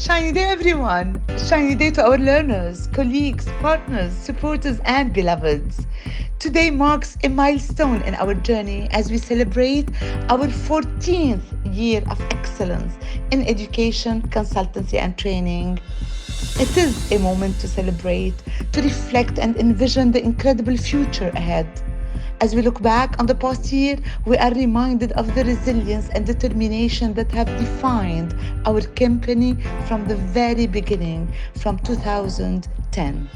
Shiny day, everyone! Shiny day to our learners, colleagues, partners, supporters, and beloveds. Today marks a milestone in our journey as we celebrate our 14th year of excellence in education, consultancy, and training. It is a moment to celebrate, to reflect, and envision the incredible future ahead. As we look back on the past year, we are reminded of the resilience and determination that have defined our company from the very beginning, from 2010.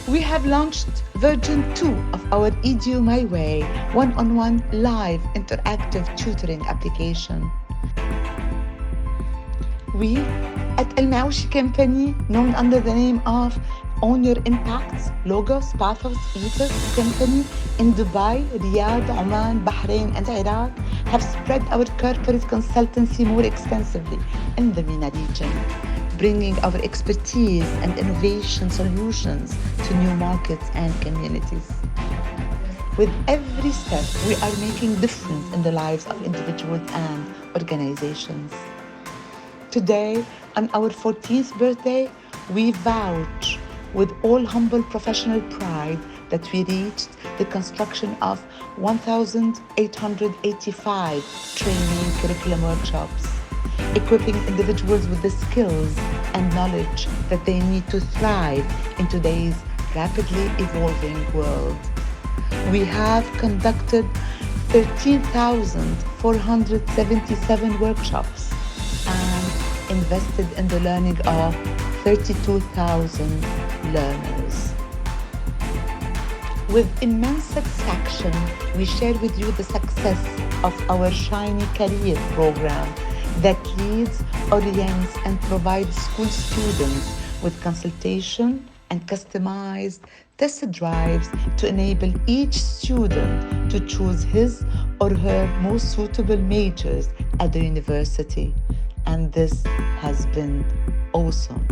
We have launched version 2 of our Edu My Way one-on-one live interactive tutoring application. We at El Maushi Company, known under the name of Own Your Impacts, Logos, Pathos, Ethos Company in Dubai, Riyadh, Oman, Bahrain, and Iraq, have spread our corporate consultancy more extensively in the MENA region, bringing our expertise and innovation solutions to new markets and communities. With every step, we are making difference in the lives of individuals and organizations. Today, on our 14th birthday, we vouch with all humble professional pride that we reached the construction of 1,885 training curriculum workshops, equipping individuals with the skills and knowledge that they need to thrive in today's rapidly evolving world. We have conducted 13,477 workshops and invested in the learning of 32,000 learners. With immense satisfaction, we share with you the success of our Shiny Career program that leads, orients, and provides school students with consultation and customized test drives to enable each student to choose his or her most suitable majors at the university. And this has been awesome.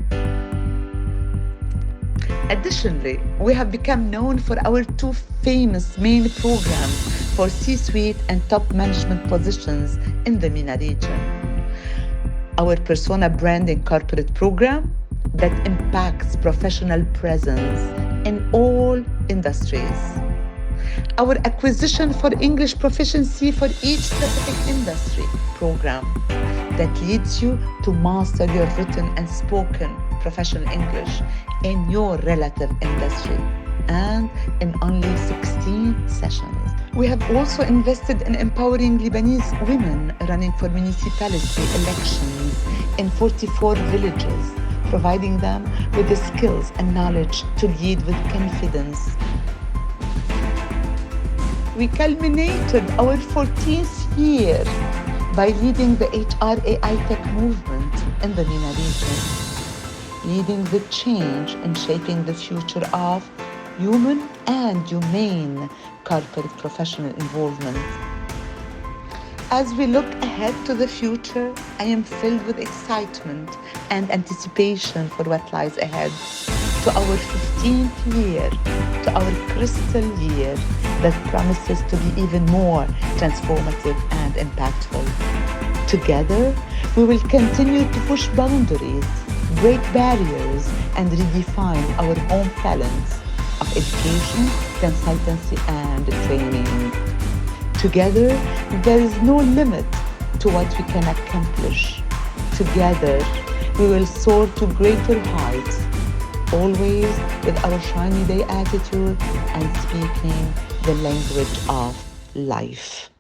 Additionally, we have become known for our two famous main programs for C-suite and top management positions in the MENA region. Our Persona Branding Corporate Program that impacts professional presence in all industries. Our Acquisition for English Proficiency for each specific industry program that leads you to master your written and spoken professional English in your relative industry and in only 16 sessions. We have also invested in empowering Lebanese women running for municipality elections in 44 villages, providing them with the skills and knowledge to lead with confidence. We culminated our 14th year by leading the HR AI tech movement in the MENA region, leading the change and shaping the future of human and humane corporate professional involvement. As we look ahead to the future, I am filled with excitement and anticipation for what lies ahead. To our 15th year, to our crystal year that promises to be even more transformative and impactful. Together, we will continue to push boundaries, break barriers, and redefine our home talents of education, consultancy, and training. Together, there is no limit to what we can accomplish. Together, we will soar to greater heights, always with our shiny day attitude and speaking the language of life.